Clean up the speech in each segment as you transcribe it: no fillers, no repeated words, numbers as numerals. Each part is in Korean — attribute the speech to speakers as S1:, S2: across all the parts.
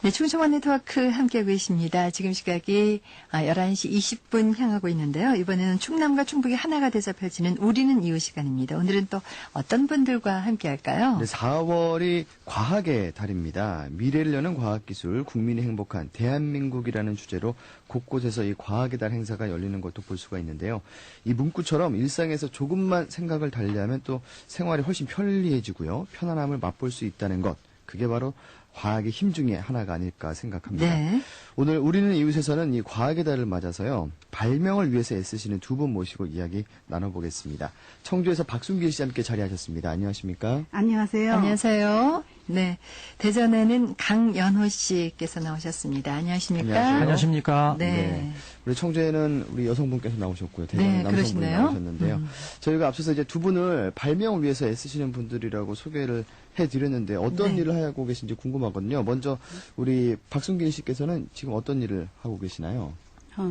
S1: 네, 충청원 네트워크 함께하고 계십니다. 지금 시각이 11시 20분 향하고 있는데요. 이번에는 충남과 충북이 하나가 돼서 펼치는 우리는 이웃 시간입니다. 오늘은 또 어떤 분들과 함께할까요?
S2: 네, 4월이 과학의 달입니다. 미래를 여는 과학기술, 국민이 행복한 대한민국이라는 주제로 곳곳에서 이 과학의 달 행사가 열리는 것도 볼 수가 있는데요. 이 문구처럼 일상에서 조금만 생각을 달리하면 또 생활이 훨씬 편리해지고요. 편안함을 맛볼 수 있다는 것. 그게 바로 과학의 힘 중에 하나가 아닐까 생각합니다.
S1: 네.
S2: 오늘 우리는 이웃에서는 이 과학의 달을 맞아서요. 발명을 위해서 애쓰시는 두 분 모시고 이야기 나눠보겠습니다. 청주에서 박순길 씨 함께 자리하셨습니다. 안녕하십니까?
S3: 안녕하세요.
S1: 안녕하세요. 네. 대전에는 강연호 씨께서 나오셨습니다. 안녕하십니까?
S2: 안녕하세요.
S4: 안녕하십니까?
S1: 네.
S2: 우리 청주에는 우리 여성분께서 나오셨고요. 대전에
S1: 네,
S2: 남성분이
S1: 그러시네요.
S2: 나오셨는데요. 저희가 앞서서 이제 두 분을 발명을 위해서 애쓰시는 분들이라고 소개를 해드렸는데 어떤
S1: 네.
S2: 일을 하고 계신지 궁금하거든요. 먼저 우리 박순길 씨께서는 지금 어떤 일을 하고 계시나요?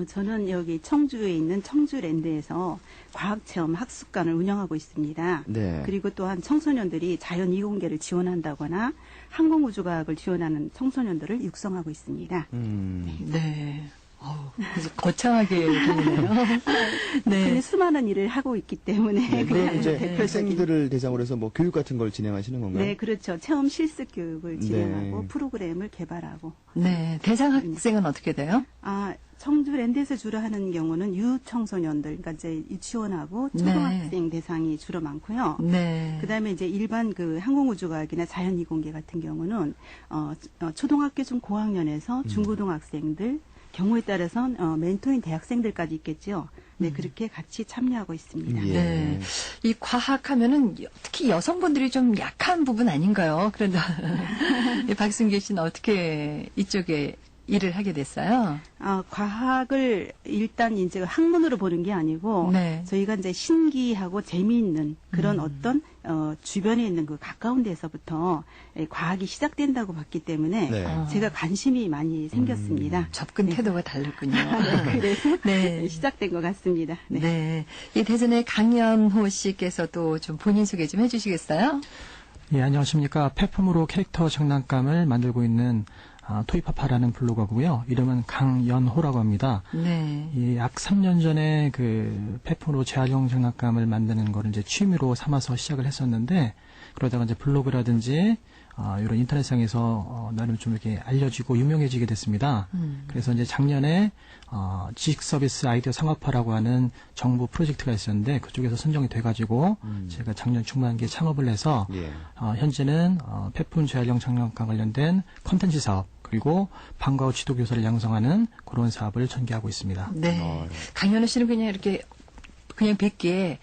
S3: 저는 여기 청주에 있는 청주랜드에서 과학체험 학습관을 운영하고 있습니다.
S2: 네.
S3: 그리고 또한 청소년들이 자연 이공계를 지원한다거나 항공우주과학을 지원하는 청소년들을 육성하고 있습니다.
S1: 네. 그래서 거창하게 들리네요.
S3: 근데
S1: 네.
S3: 수많은 일을 하고 있기 때문에
S2: 그럼
S3: 그냥
S2: 이제
S3: 대표적인.
S2: 학생들을 대상으로 해서 뭐 교육 같은 걸 진행하시는 건가요?
S3: 네, 그렇죠. 체험 실습 교육을 진행하고
S2: 네.
S3: 프로그램을 개발하고.
S1: 네. 대상 학생은 어떻게 돼요?
S3: 청주랜드에서 주로 하는 경우는 유청소년들, 그러니까 이제 유치원하고 초등학생 대상이 주로 많고요.
S1: 네.
S3: 그다음에 이제 일반 그 항공우주과학이나 자연이공계 같은 경우는 초등학교 중 고학년에서 중고등학생들 경우에 따라서는 멘토인 대학생들까지 있겠죠. 네, 그렇게 같이 참여하고 있습니다.
S2: 예.
S1: 네. 이 과학하면은 특히 여성분들이 좀 약한 부분 아닌가요? 그런데 이 박순길 씨는 어떻게 이쪽에 일을 하게 됐어요?
S3: 과학을 일단 이제 학문으로 보는 게 아니고
S1: 네.
S3: 저희가 이제 신기하고 재미있는 그런 어떤 주변에 있는 그 가까운 데서부터 과학이 시작된다고 봤기 때문에
S2: 네.
S3: 제가 관심이 많이 생겼습니다.
S1: 접근 태도가 다르군요.
S3: 그래서
S1: 네.
S3: 시작된 것 같습니다. 네.
S1: 네. 이 대전의 강연호 씨께서도 좀 본인 소개 좀 해주시겠어요?
S4: 예, 안녕하십니까. 폐품으로 캐릭터 장난감을 만들고 있는 토이파파라는 블로거고요. 이름은 강연호라고 합니다.
S1: 네.
S4: 약 3년 전에 그 폐품으로 재활용 장난감을 만드는 거를 이제 취미로 삼아서 시작을 했었는데 그러다가 이제 블로그라든지 이런 인터넷상에서 나름 좀 이렇게 알려지고 유명해지게 됐습니다. 그래서 이제 작년에 지식 서비스 아이디어 상업화라고 하는 정부 프로젝트가 있었는데 그쪽에서 선정이 돼가지고 제가 작년 중반기에 창업을 해서
S2: 예.
S4: 현재는 폐품 재활용 장난감 관련된 컨텐츠 사업 그리고 방과 후 지도교사를 양성하는 그런 사업을 전개하고 있습니다.
S1: 네. 강연호 씨는 그냥 이렇게 그냥 뵙기에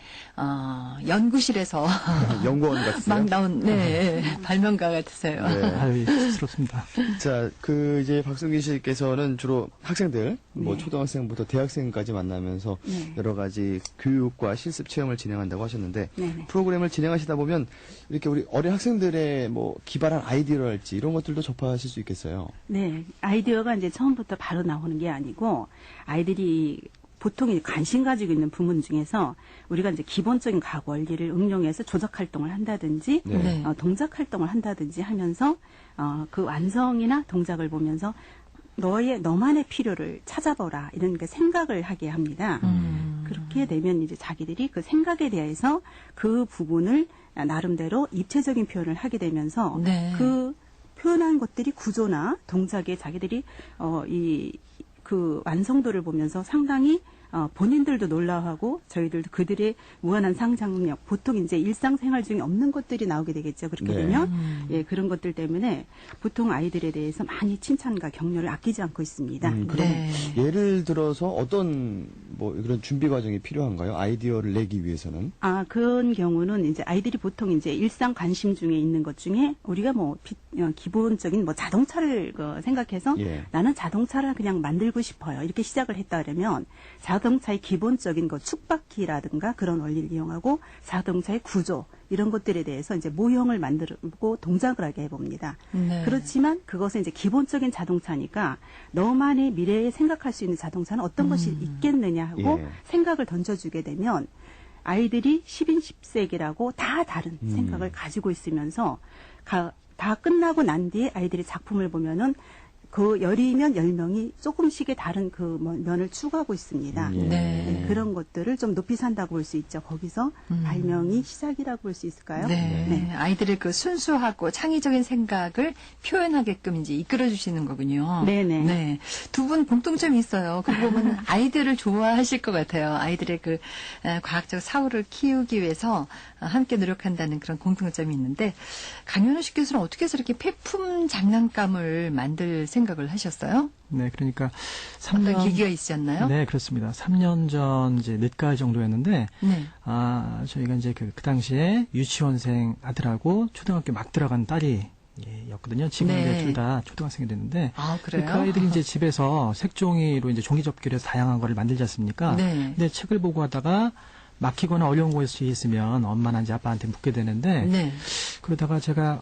S1: 연구실에서
S2: 연구원 같으세요?
S1: 막 나온 발명가 같으세요.
S2: 네.
S4: 아유, 스스럽습니다.
S2: 자, 이제 박순길 씨께서는 주로 학생들, 뭐 초등학생부터 대학생까지 만나면서
S3: 네.
S2: 여러 가지 교육과 실습 체험을 진행한다고 하셨는데
S3: 네네.
S2: 프로그램을 진행하시다 보면 이렇게 우리 어린 학생들의 뭐 기발한 아이디어랄지 이런 것들도 접하실 수 있겠어요.
S3: 네, 아이디어가 이제 처음부터 바로 나오는 게 아니고 아이들이 보통 관심 가지고 있는 부문 중에서 우리가 이제 기본적인 과학 원리를 응용해서 조작 활동을 한다든지
S2: 네.
S3: 동작 활동을 한다든지 하면서 그 완성이나 동작을 보면서 너만의 필요를 찾아보라 이런 그 생각을 하게 합니다. 그렇게 되면 이제 자기들이 그 생각에 대해서 그 부분을 나름대로 입체적인 표현을 하게 되면서
S1: 네.
S3: 그 표현한 것들이 구조나 동작에 자기들이 그 완성도를 보면서 상당히 본인들도 놀라워하고 저희들도 그들의 무한한 상상력, 보통 이제 일상생활 중에 없는 것들이 나오게 되겠죠. 그렇게
S2: 네.
S3: 되면 예, 그런 것들 때문에 보통 아이들에 대해서 많이 칭찬과 격려를 아끼지 않고 있습니다.
S2: 그럼
S1: 네.
S2: 예를 들어서 어떤 뭐 이런 준비 과정이 필요한가요? 아이디어를 내기 위해서는?
S3: 그런 경우는 이제 아이들이 보통 이제 일상 관심 중에 있는 것 중에 우리가 뭐 기본적인 뭐 자동차를 생각해서
S2: 예.
S3: 나는 자동차를 그냥 만들고 싶어요. 이렇게 시작을 했다 그러면 자동차의 기본적인 축바퀴라든가 그런 원리를 이용하고 자동차의 구조 이런 것들에 대해서 이제 모형을 만들고 동작을 하게 해봅니다.
S1: 네.
S3: 그렇지만 그것은 이제 기본적인 자동차니까 너만의 미래에 생각할 수 있는 자동차는 어떤 것이 있겠느냐 하고
S2: 예.
S3: 생각을 던져주게 되면 아이들이 10인 10세기라고 다 다른 생각을 가지고 있으면서 다 끝나고 난 뒤에 아이들이 작품을 보면은 그 10이면 10명이 조금씩의 다른 그 면을 추구하고 있습니다.
S2: 예.
S3: 네, 그런 것들을 좀 높이 산다고 볼 수 있죠. 거기서 발명이 시작이라고 볼 수 있을까요?
S1: 네.
S3: 네.
S1: 아이들의 그 순수하고 창의적인 생각을 표현하게끔 이제 이끌어주시는 거군요.
S3: 네네.
S1: 네. 두 분 공통점이 있어요. 그거 보면 아이들을 좋아하실 것 같아요. 아이들의 그 과학적 사고를 키우기 위해서 함께 노력한다는 그런 공통점이 있는데, 강윤호 씨 교수는 어떻게 해서 이렇게 폐품 장난감을 만들 생각을 하셨어요?
S4: 네, 그러니까
S1: 어떤
S4: 3년
S1: 계기가 있으셨나요?
S4: 네, 그렇습니다. 3년 전 이제 늦가을 정도였는데
S1: 네.
S4: 저희가 이제 그 당시에 유치원생 아들하고 초등학교 막 들어간 딸이 였거든요. 지금
S1: 네.
S4: 이제 둘 다 초등학생이 됐는데
S1: 아, 그래요?
S4: 그 아이들이 이제 집에서 색종이로 이제 종이 접기로 해서 다양한 거를 만들지 않습니까?
S1: 네.
S4: 근데 책을 보고 하다가 막히거나 어려운 것이 있으면 엄마나 이제 아빠한테 묻게 되는데
S1: 네.
S4: 그러다가 제가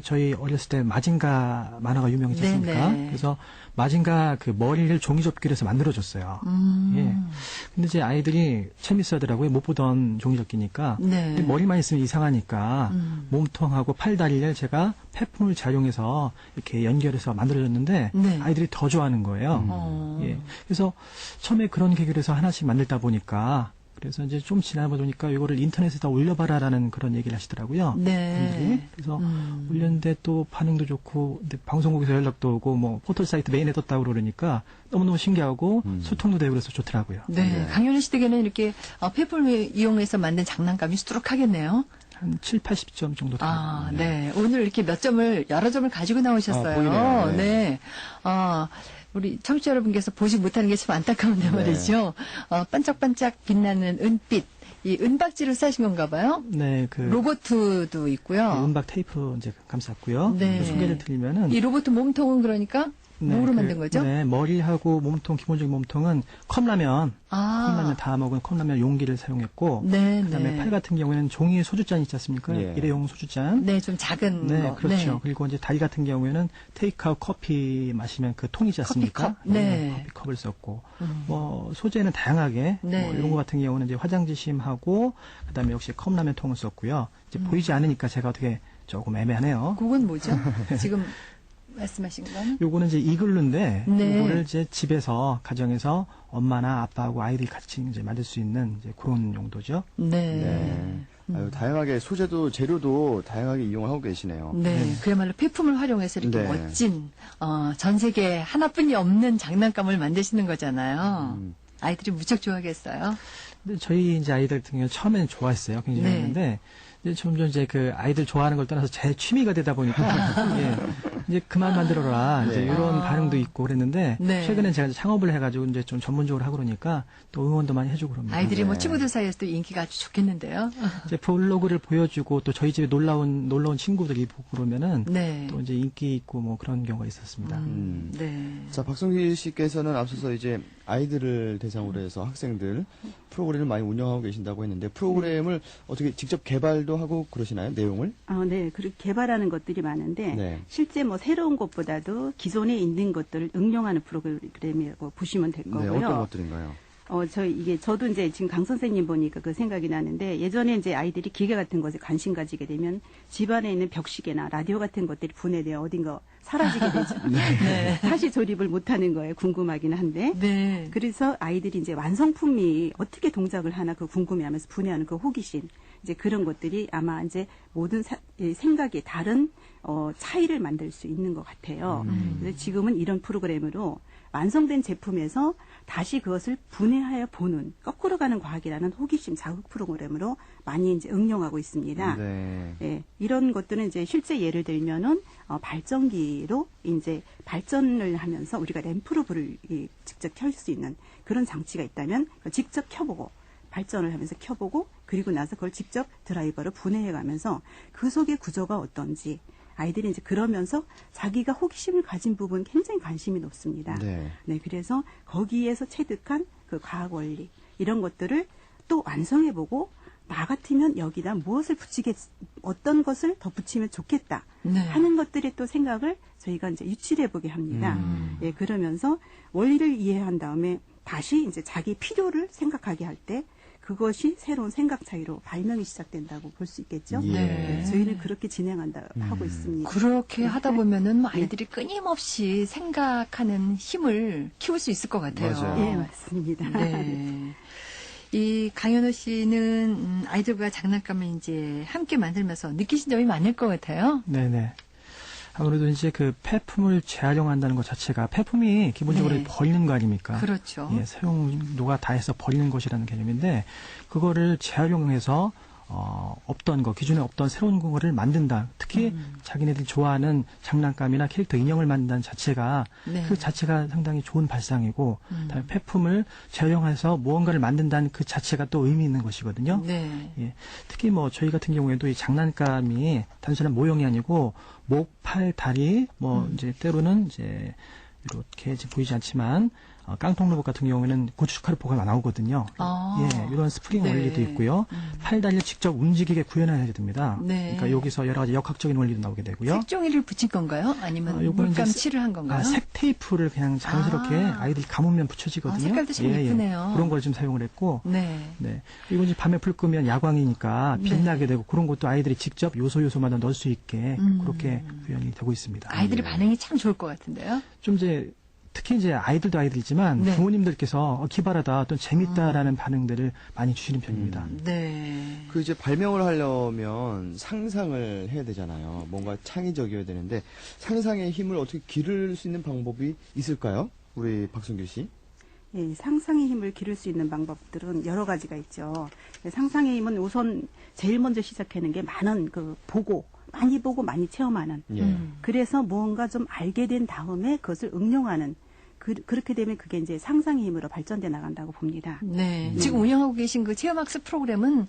S4: 저희 어렸을 때 마징가 만화가 유명했지 않습니까?
S1: 네네.
S4: 그래서 마징가 그 머리를 종이 접기로 해서 만들어줬어요. 예. 근데 이제 아이들이 재밌어 하더라고요. 못 보던 종이 접기니까.
S1: 네.
S4: 근데 머리만 있으면 이상하니까 몸통하고 팔다리를 제가 폐품을 자용해서 이렇게 연결해서 만들어줬는데
S1: 네.
S4: 아이들이 더 좋아하는 거예요. 예. 그래서 처음에 그런 계기로 해서 하나씩 만들다 보니까 그래서 이제 좀 지나다 보니까 이거를 인터넷에다 올려봐라라는 그런 얘기를 하시더라고요.
S1: 네.
S4: 분들이. 그래서 올렸는데 또 반응도 좋고, 근데 방송국에서 연락도 오고, 뭐 포털 사이트 메인에 떴다고 그러니까 너무너무 신기하고 소통도 되고 그래서 좋더라고요.
S1: 네. 강윤호 씨 댁에는 이렇게 폐품을 이용해서 만든 장난감이 수두룩하겠네요.
S4: 한 7, 80점 정도
S1: 아,
S4: 됩니다.
S1: 네. 오늘 이렇게 여러 점을 가지고 나오셨어요.
S2: 보이네요. 네.
S1: 네. 우리 청취자 여러분께서 보지 못하는 게 참 안타까운데 말이죠. 반짝반짝 빛나는 은빛. 이 은박지를 싸신 건가 봐요?
S4: 네, 그
S1: 로봇도 있고요.
S4: 은박 테이프 이제 감쌌고요.
S1: 네.
S4: 그 소개를 드리면은
S1: 이 로봇 몸통은 그러니까 뭐로 만든 거죠?
S4: 네, 머리하고 몸통 기본적인 몸통은 컵라면 다 먹은 컵라면 용기를 사용했고
S1: 네,
S4: 그다음에
S1: 네.
S4: 팔 같은 경우에는 종이 소주잔 있지 않습니까?
S2: 예.
S4: 일회용 소주잔.
S1: 네, 좀 작은
S4: 네,
S1: 거.
S4: 그렇죠.
S1: 네.
S4: 그리고 이제 다리 같은 경우에는 테이크아웃 커피 마시면 그 통이지 않습니까?
S1: 커피컵? 네.
S4: 커피컵을 썼고, 뭐 소재는 다양하게
S1: 네.
S4: 뭐 이런 거 같은 경우는 이제 화장지심하고 그다음에 역시 컵라면 통을 썼고요. 이제 보이지 않으니까 제가 어떻게 조금 애매하네요.
S1: 그건 뭐죠? 지금 말씀하신 건?
S4: 요거는 이제 이글루인데
S1: 네.
S4: 요거를 이제 집에서 가정에서 엄마나 아빠하고 아이들이 같이 이제 만들 수 있는 이제 그런 용도죠.
S1: 네.
S2: 네. 아유, 다양하게 소재도 재료도 다양하게 이용을 하고 계시네요.
S1: 네, 그야말로 폐품을 활용해서 이렇게
S2: 네.
S1: 멋진 전 세계에 하나뿐이 없는 장난감을 만드시는 거잖아요. 아이들이 무척 좋아하겠어요.
S4: 근데 저희 이제 아이들 같은 경우 처음에는 좋아했어요. 굉장히
S1: 네.
S4: 좋아했는데 이제 점점 이제 그 아이들 좋아하는 걸 떠나서 제 취미가 되다 보니까 예, 이제 그만 만들어라 이제
S2: 네.
S4: 이런 반응도 있고 그랬는데
S1: 네.
S4: 최근에 제가 이제 창업을 해가지고 이제 좀 전문적으로 하고 그러니까 또 응원도 많이 해주고 그럽니다.
S1: 아이들이 뭐
S2: 네.
S1: 친구들 사이에서도 인기가 아주 좋겠는데요.
S4: 이제 블로그를 보여주고 또 저희 집에 놀러 온 친구들이 보고 그러면은
S1: 네.
S4: 또 이제 인기 있고 뭐 그런 경우가 있었습니다.
S1: 네.
S2: 자, 박성기 씨께서는 앞서서 이제 아이들을 대상으로 해서 학생들 프로그램을 많이 운영하고 계신다고 했는데 프로그램을 어떻게 직접 개발도 하고 그러시나요? 내용을?
S3: 네. 그리고 개발하는 것들이 많은데
S2: 네.
S3: 실제 뭐 새로운 것보다도 기존에 있는 것들을 응용하는 프로그램이라고 보시면 될 거고요.
S2: 네, 어떤 것들인가요?
S3: 저도 이제 지금 강 선생님 보니까 그 생각이 나는데 예전에 이제 아이들이 기계 같은 것에 관심 가지게 되면 집안에 있는 벽시계나 라디오 같은 것들이 분해되어 어딘가 사라지게 되죠.
S1: 네.
S3: 다시 조립을 못하는 거예요. 궁금하긴 한데.
S1: 네.
S3: 그래서 아이들이 이제 완성품이 어떻게 동작을 하나 그 궁금해하면서 분해하는 그 호기심, 이제 그런 것들이 아마 이제 모든 생각이 다른 차이를 만들 수 있는 것 같아요. 그래서 지금은 이런 프로그램으로 완성된 제품에서 다시 그것을 분해하여 보는 거꾸로 가는 과학이라는 호기심 자극 프로그램으로 많이 이제 응용하고 있습니다.
S2: 네.
S3: 예, 이런 것들은 이제 실제 예를 들면은 발전기로 이제 발전을 하면서 우리가 램프로 불을 직접 켤 수 있는 그런 장치가 있다면 직접 켜보고 발전을 하면서 켜보고 그리고 나서 그걸 직접 드라이버로 분해해가면서 그 속의 구조가 어떤지 아이들이 이제 그러면서 자기가 호기심을 가진 부분 굉장히 관심이 높습니다.
S2: 네.
S3: 네, 그래서 거기에서 체득한 그 과학 원리 이런 것들을 또 완성해보고 나 같으면 여기다 무엇을 어떤 것을 덧붙이면 좋겠다
S1: 네.
S3: 하는 것들의 또 생각을 저희가 이제 유치해보게 합니다. 예, 그러면서 원리를 이해한 다음에 다시 이제 자기 필요를 생각하게 할 때 그것이 새로운 생각 차이로 발명이 시작된다고 볼 수 있겠죠.
S2: 예.
S1: 네.
S3: 저희는 그렇게 진행한다 하고 있습니다.
S1: 그렇게 하다 보면은 아이들이 끊임없이 생각하는 힘을 키울 수 있을 것 같아요.
S2: 맞아요.
S3: 예, 맞습니다.
S1: 네. 이 강현우 씨는 아이들과 장난감을 이제 함께 만들면서 느끼신 점이 많을 것 같아요.
S4: 네네. 아무래도 이제 그 폐품을 재활용한다는 것 자체가 폐품이 기본적으로
S1: 네.
S4: 버리는 거 아닙니까?
S1: 그렇죠.
S4: 예, 사용료가 다해서 버리는 것이라는 개념인데 그거를 재활용해서 없던 거, 기존에 없던 새로운 거를 만든다. 특히 자기네들이 좋아하는 장난감이나 캐릭터 인형을 만든다는 자체가
S1: 네.
S4: 그 자체가 상당히 좋은 발상이고 그다음에 폐품을 재활용해서 무언가를 만든다는 그 자체가 또 의미 있는 것이거든요.
S1: 네.
S4: 예, 특히 뭐 저희 같은 경우에도 이 장난감이 단순한 모형이 아니고 목, 팔, 다리, 뭐 이제 때로는 이제 이렇게 지금 보이지 않지만 깡통 로봇 같은 경우에는 고춧가루포가 나오거든요.
S1: 아.
S4: 예, 이런 스프링
S1: 네.
S4: 원리도 있고요. 팔, 다리를 직접 움직이게 구현해야 됩니다.
S1: 네.
S4: 그러니까 여기서 여러 가지 역학적인 원리도 나오게 되고요.
S1: 색종이를 붙인 건가요? 아니면
S4: 요거는 이제
S1: 물감칠을 한 건가요?
S4: 색 테이프를 그냥 자연스럽게 아이들이 감으면 붙여지거든요.
S1: 색깔도 참 예쁘네요.
S4: 그런 걸 좀 사용을 했고,
S1: 네.
S4: 네. 그리고 이제 밤에 불 끄면 야광이니까 빛나게 되고 그런 것도 아이들이 직접 요소마다 넣을 수 있게 그렇게 구현이 되고 있습니다.
S1: 아이들의 반응이 참 좋을 것 같은데요.
S4: 좀 이제 특히 이제 아이들도 아이들이지만
S1: 네.
S4: 부모님들께서 기발하다 또 재밌다라는 반응들을 많이 주시는 편입니다.
S1: 네.
S2: 그 이제 발명을 하려면 상상을 해야 되잖아요. 뭔가 창의적이어야 되는데 상상의 힘을 어떻게 기를 수 있는 방법이 있을까요? 우리 박순규 씨.
S3: 예, 상상의 힘을 기를 수 있는 방법들은 여러 가지가 있죠. 상상의 힘은 우선 제일 먼저 시작하는 게 많은 많이 보고 많이 체험하는.
S2: 예.
S3: 그래서 무언가 좀 알게 된 다음에 그것을 응용하는. 그렇게 되면 그게 이제 상상의 힘으로 발전돼 나간다고 봅니다.
S1: 네. 지금 운영하고 계신 그 체험학습 프로그램은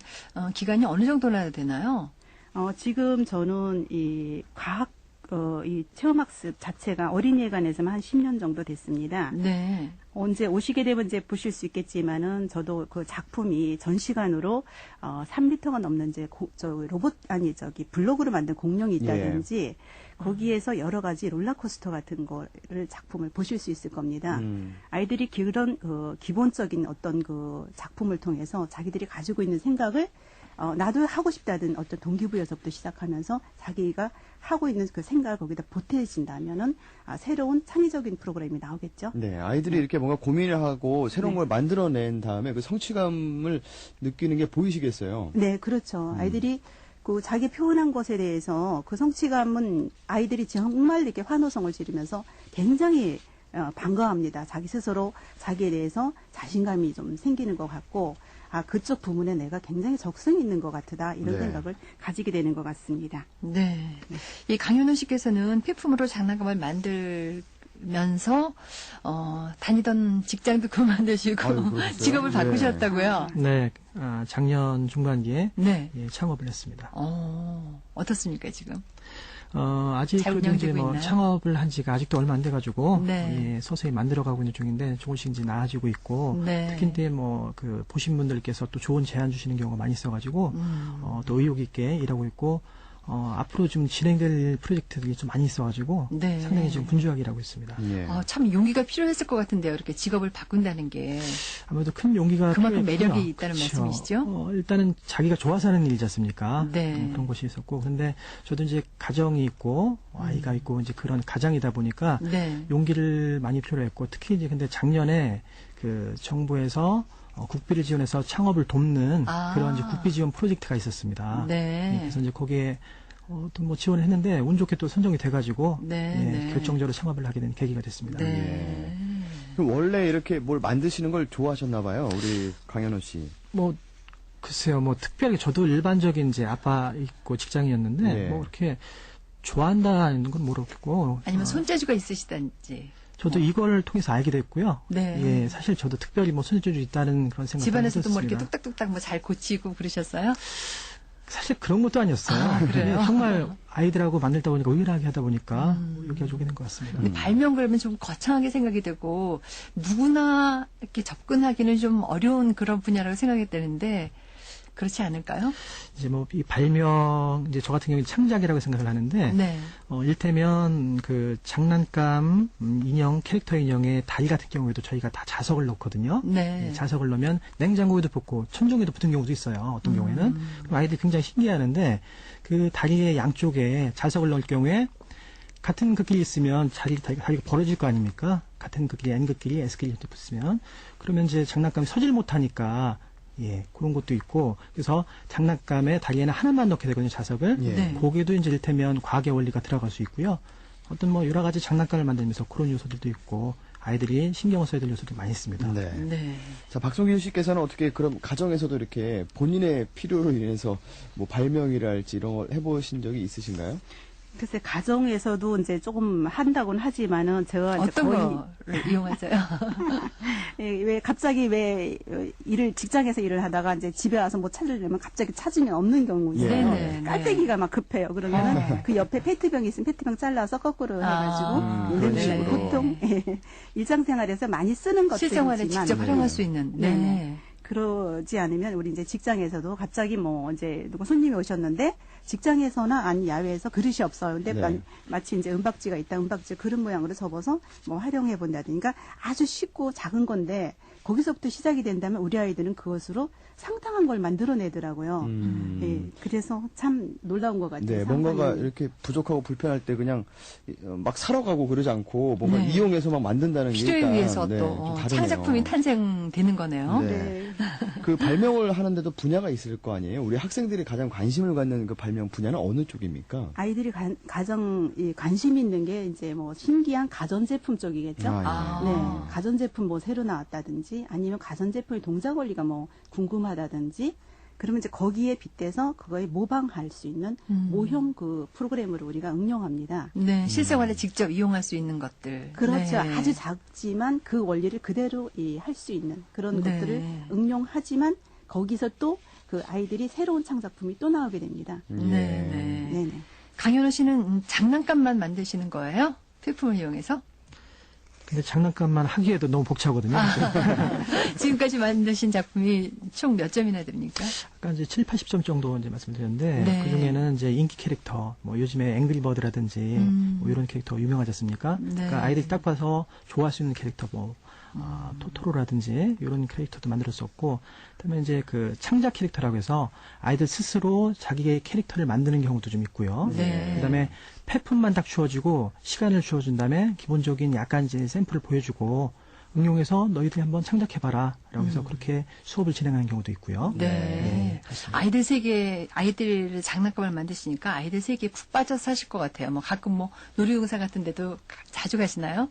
S1: 기간이 어느 정도나 되나요?
S3: 지금 저는 이 이 체험학습 자체가 어린이회관에서만 한 10년 정도 됐습니다.
S1: 네.
S3: 언제 오시게 되면 이제 보실 수 있겠지만은 저도 그 작품이 전시관으로 3m가 넘는 이제 블록으로 만든 공룡이 있다든지 거기에서 여러 가지 롤러코스터 같은 거를 작품을 보실 수 있을 겁니다. 아이들이 그런 기본적인 어떤 그 작품을 통해서 자기들이 가지고 있는 생각을 나도 하고 싶다는 어떤 동기부여서부터 시작하면서 자기가 하고 있는 그 생각을 거기다 보태진다면은 새로운 창의적인 프로그램이 나오겠죠.
S2: 네, 아이들이 이렇게 뭔가 고민을 하고 새로운
S3: 네.
S2: 걸 만들어낸 다음에 그 성취감을 느끼는 게 보이시겠어요?
S3: 네, 그렇죠. 아이들이 그 자기 표현한 것에 대해서 그 성취감은 아이들이 정말 이렇게 환호성을 지르면서 굉장히 반가워합니다. 자기 스스로 자기에 대해서 자신감이 좀 생기는 것 같고, 그쪽 부문에 내가 굉장히 적성이 있는 것 같다. 이런
S2: 네.
S3: 생각을 가지게 되는 것 같습니다.
S1: 네. 이 강현우 씨께서는 폐품으로 장난감을 만들면서 다니던 직장도 그만두시고
S2: 아유, 그러셨어요?
S1: 직업을
S2: 네.
S1: 바꾸셨다고요?
S4: 네, 작년 중반기에
S1: 네.
S4: 예, 창업을 했습니다.
S1: 어떻습니까, 지금?
S4: 아직
S1: 잘
S4: 이제
S1: 운영되고
S4: 뭐
S1: 있나요?
S4: 창업을 한 지가 아직도 얼마 안 돼가지고
S1: 네.
S4: 예, 서서히 만들어가고 있는 중인데 조금씩 이제 나아지고 있고
S1: 네.
S4: 특히 이제 뭐 그 보신 분들께서 또 좋은 제안 주시는 경우가 많이 있어가지고 또 의욕 있게 일하고 있고 앞으로 좀 진행될 프로젝트들이 좀 많이 있어가지고
S1: 네.
S4: 상당히 지금 분주하게 일하고 있습니다.
S2: 예.
S1: 참 용기가 필요했을 것 같은데요. 이렇게 직업을 바꾼다는 게.
S4: 아무래도 큰 용기가
S1: 그만큼
S4: 필요했고요.
S1: 매력이 있다는
S4: 그렇죠.
S1: 말씀이시죠?
S4: 일단은 자기가 좋아서 하는 일이지 않습니까?
S1: 네.
S4: 그런 것이 있었고 근데 저도 이제 가정이 있고 아이가 있고 이제 그런 가장이다 보니까
S1: 네.
S4: 용기를 많이 필요했고 특히 이제 근데 작년에 그 정부에서 국비를 지원해서 창업을 돕는 그런 이제 국비 지원 프로젝트가 있었습니다.
S1: 네.
S4: 그래서 이제 거기에 또 뭐 지원을 했는데 운 좋게 또 선정이 돼가지고
S1: 네,
S4: 예,
S1: 네.
S4: 결정적으로 창업을 하게 된 계기가 됐습니다.
S1: 네.
S2: 그럼 원래 이렇게 뭘 만드시는 걸 좋아하셨나 봐요, 우리 강현우 씨.
S4: 뭐 글쎄요, 뭐 특별히 저도 일반적인 이제 아빠 있고 직장이었는데
S2: 네.
S4: 뭐 이렇게 좋아한다는 건 모르겠고
S1: 아니면 손재주가 있으시단지.
S4: 저도 이걸 통해서 알게 됐고요.
S1: 네.
S4: 예, 사실 저도 특별히 뭐 손재주 있다는 그런 생각
S1: 집안에서도 뭐 이렇게 뚝딱뚝딱 뭐 잘 고치고 그러셨어요?
S4: 사실 그런 것도 아니었어요.
S1: 그래요?
S4: 근데 정말 아이들하고 만들다 보니까 의연하게 하다 보니까 여기가 오게 된 것 같습니다.
S1: 근데 발명 그러면 좀 거창하게 생각이 되고 누구나 이렇게 접근하기는 좀 어려운 그런 분야라고 생각이 되는데 그렇지 않을까요?
S4: 이제 뭐 이 발명 이제 저 같은 경우는 창작이라고 생각을 하는데
S1: 네.
S4: 일테면 그 장난감 인형 캐릭터 인형의 다리 같은 경우에도 저희가 다 자석을 넣거든요.
S1: 네.
S4: 예, 자석을 넣으면 냉장고에도 붙고 천정에도 붙은 경우도 있어요. 어떤 경우에는 그럼 아이들이 굉장히 신기해하는데 그 다리의 양쪽에 자석을 넣을 경우에 같은 극끼리 있으면 다리가 벌어질 거 아닙니까? 같은 극끼리 N 극끼리 S 극끼리 이렇게 붙으면 그러면 이제 장난감이 서질 못하니까 예, 그런 것도 있고, 그래서 장난감에 다리에는 하나만 넣게 되거든요, 자석을.
S2: 예.
S1: 네.
S4: 거기에도 이제 이를테면 과학의 원리가 들어갈 수 있고요. 어떤 뭐 여러 가지 장난감을 만들면서 그런 요소들도 있고, 아이들이 신경을 써야 될 요소도 많이 있습니다.
S2: 네.
S1: 네.
S2: 자, 박성균 씨께서는 어떻게 그럼 가정에서도 이렇게 본인의 필요로 인해서 뭐 발명이랄지 이런 걸 해보신 적이 있으신가요?
S3: 글쎄 가정에서도 이제 조금 한다고는 하지만은 제가 이제
S1: 어떤
S3: 거의
S1: 거를 이용하세요?
S3: 예, 왜 갑자기 왜 직장에서 일을 하다가 이제 집에 와서 뭐 찾으려면 갑자기 찾으면 없는 경우 있어요.
S1: 네, 네, 네.
S3: 깔때기가 막 급해요. 그러면은 그 옆에 페트병이 있으면 페트병 잘라서 거꾸로 해가지고
S2: 그런
S3: 네,
S2: 식으로.
S3: 보통 일상생활에서 많이 쓰는 것들이지만
S1: 실생활에 직접 활용할 수 있는. 네.
S3: 네. 그러지 않으면 우리 이제 직장에서도 갑자기 뭐 이제 누구 손님이 오셨는데 직장에서나 아니 야외에서 그릇이 없어요. 근데
S2: 네.
S3: 마치 이제 은박지가 있다. 은박지 그릇 모양으로 접어서 뭐 활용해 본다든가 그러니까 아주 쉽고 작은 건데 거기서부터 시작이 된다면 우리 아이들은 그것으로 상당한 걸 만들어내더라고요. 예, 그래서 참 놀라운 것 같아요.
S2: 네,
S3: 상상이.
S2: 뭔가가 이렇게 부족하고 불편할 때 그냥 막 사러 가고 그러지 않고 뭔가
S1: 네.
S2: 이용해서 막 만든다는 게
S1: 필요에
S2: 일단,
S1: 의해서
S2: 네,
S1: 또
S2: 좀 다르네요.
S1: 창작품이 탄생되는 거네요.
S2: 네.
S3: 네.
S2: 그 발명을 하는데도 분야가 있을 거 아니에요? 우리 학생들이 가장 관심을 갖는 그 발명 분야는 어느 쪽입니까?
S3: 아이들이 가장 관심 있는 게 이제 뭐 신기한 가전제품 쪽이겠죠.
S2: 아, 예.
S3: 네, 가전제품 뭐 새로 나왔다든지 아니면 가전제품의 동작 원리가 뭐 궁금하다든지 그러면 이제 거기에 빗대서 그거에 모방할 수 있는 모형 그 프로그램으로 우리가 응용합니다.
S1: 네, 실생활에 직접 이용할 수 있는 것들.
S3: 그렇죠.
S1: 네.
S3: 아주 작지만 그 원리를 그대로 할 수 있는 그런
S1: 네.
S3: 것들을 응용하지만 거기서 또 그 아이들이 새로운 창작품이 또 나오게 됩니다.
S1: 네, 네.
S3: 네네.
S1: 강현우 씨는 장난감만 만드시는 거예요? 필품을 이용해서?
S4: 근데 장난감만 하기에도 너무 벅차거든요.
S1: 지금까지 만드신 작품이 총 몇 점이나 됩니까?
S4: 아까 이제 7, 80점 정도 이제 말씀드렸는데
S1: 네.
S4: 그 중에는 이제 인기 캐릭터, 뭐 요즘에 앵그리버드라든지 뭐 이런 캐릭터 유명하지 않습니까?
S1: 네.
S4: 그러니까 아이들이 딱 봐서 좋아할 수 있는 캐릭터, 뭐 토토로라든지 이런 캐릭터도 만들었었고, 그다음에 이제 그 창작 캐릭터라고 해서 아이들 스스로 자기의 캐릭터를 만드는 경우도 좀 있고요.
S1: 네.
S4: 그다음에 폐품만 딱 주어지고 시간을 주어준 다음에 기본적인 약간 이제 샘플을 보여주고 응용해서 너희들이 한번 창작해봐라. 라고 해서 그렇게 수업을 진행하는 경우도 있고요.
S1: 네.
S4: 그렇습니다.
S1: 아이들 세계, 아이들 장난감을 만드시니까 아이들 세계에 푹 빠져서 사실 것 같아요. 뭐 가끔 뭐 놀이동산 같은 데도 자주 가시나요?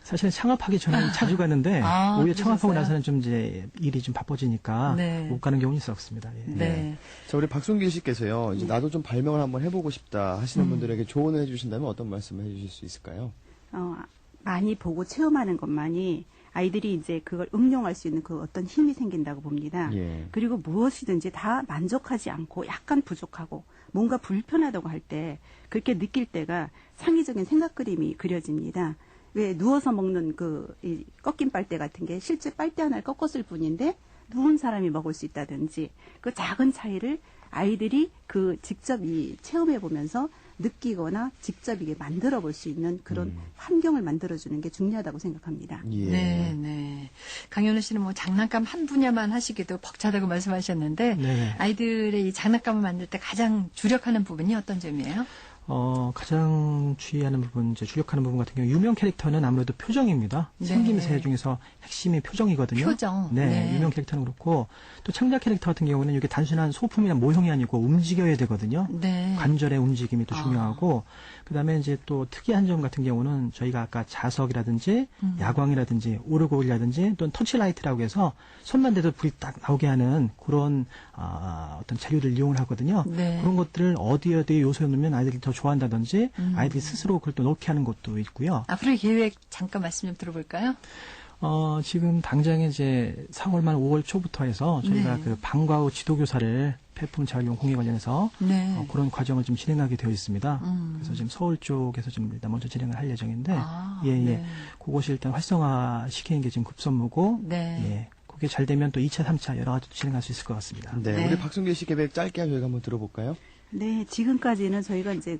S4: 사실 창업하기 전에 자주 가는데
S1: 아,
S4: 오히려
S1: 그러셨어요?
S4: 창업하고 나서는 좀 이제 일이 좀 바빠지니까
S1: 네.
S4: 못 가는 경우는 있었습니다. 예.
S1: 네.
S2: 자, 우리 박순길 씨께서요, 이제 나도 좀 발명을 한번 해보고 싶다 하시는 분들에게 조언을 해주신다면 어떤 말씀을 해주실 수 있을까요?
S3: 많이 보고 체험하는 것만이 아이들이 이제 그걸 응용할 수 있는 그 어떤 힘이 생긴다고 봅니다.
S2: 예.
S3: 그리고 무엇이든지 다 만족하지 않고 약간 부족하고 뭔가 불편하다고 할 때 그렇게 느낄 때가 창의적인 생각 그림이 그려집니다. 왜 누워서 먹는 이 꺾인 빨대 같은 게 실제 빨대 하나를 꺾었을 뿐인데 누운 사람이 먹을 수 있다든지 그 작은 차이를 아이들이 직접 체험해 보면서 느끼거나 직접 이게 만들어 볼 수 있는 그런 환경을 만들어주는 게 중요하다고 생각합니다.
S2: 예.
S1: 네, 네. 강현우 씨는 뭐 장난감 한 분야만 하시기도 벅차다고 말씀하셨는데
S4: 네네.
S1: 아이들의 이 장난감을 만들 때 가장 주력하는 부분이 어떤 점이에요?
S4: 가장 주의하는 부분, 이제 주력하는 부분 같은 경우 유명 캐릭터는 아무래도 표정입니다.
S1: 네.
S4: 생김새 중에서 핵심이 표정이거든요.
S1: 표정.
S4: 네,
S1: 네.
S4: 유명 캐릭터는 그렇고 또 창작 캐릭터 같은 경우는 이게 단순한 소품이나 모형이 아니고 움직여야 되거든요.
S1: 네.
S4: 관절의 움직임이 또 중요하고 그다음에 이제 또 특이한 점 같은 경우는 저희가 아까 자석이라든지 야광이라든지 오르골이라든지 또는 터치라이트라고 해서 손만 대도 불이 딱 나오게 하는 그런 어떤 재료를 이용을 하거든요.
S1: 네.
S4: 그런 것들을 어디에 요소에 넣으면 아이들이 더 좋아한다든지 아이들이 스스로 그걸 또 넣게 하는 것도 있고요.
S1: 앞으로의 계획 잠깐 말씀 좀 들어볼까요?
S4: 지금 당장에 이제 4월 말 5월 초부터 해서 저희가
S1: 네.
S4: 그 방과 후 지도교사를 폐품 재활용 공예 관련해서
S1: 네.
S4: 그런 과정을 좀 진행하게 되어 있습니다. 그래서 지금 서울 쪽에서 좀 일단 먼저 진행을 할 예정인데,
S1: 아,
S4: 예, 예.
S1: 네.
S4: 그것이 일단 활성화 시키는 게 지금 급선무고,
S1: 네.
S4: 예. 그 그게 잘 되면 또 2차, 3차 여러 가지 진행할 수 있을 것 같습니다.
S2: 네,
S1: 네.
S2: 우리 박순길 씨 계획 짧게 저희가 한번 들어볼까요?
S3: 네, 지금까지는 저희가 이제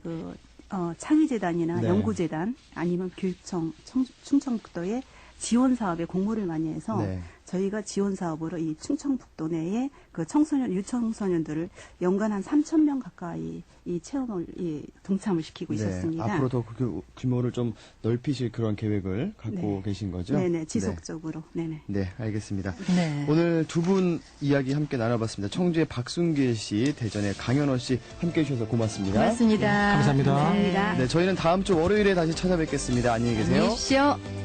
S3: 창의재단이나
S2: 네.
S3: 연구재단 아니면 교육청, 충청북도의 지원 사업에 공모를 많이 해서
S2: 네.
S3: 저희가 지원 사업으로 이 충청북도 내에 그 청소년, 유청소년들을 연간 한 3,000명 가까이 이 체험을 동참을 시키고 있었습니다.
S2: 앞으로 더 그 규모를 좀 넓히실 그런 계획을 갖고 계신 거죠?
S3: 네네, 지속적으로. 네네.
S2: 네, 알겠습니다.
S1: 네.
S2: 오늘 두 분 이야기 함께 나눠봤습니다. 청주의 박순길 씨, 대전의 강현호 씨 함께 해주셔서 고맙습니다.
S1: 고맙습니다.
S4: 감사합니다.
S3: 감사합니다.
S2: 네, 저희는 다음 주 월요일에 다시 찾아뵙겠습니다. 안녕히 계세요.
S1: 안녕히 계십시오.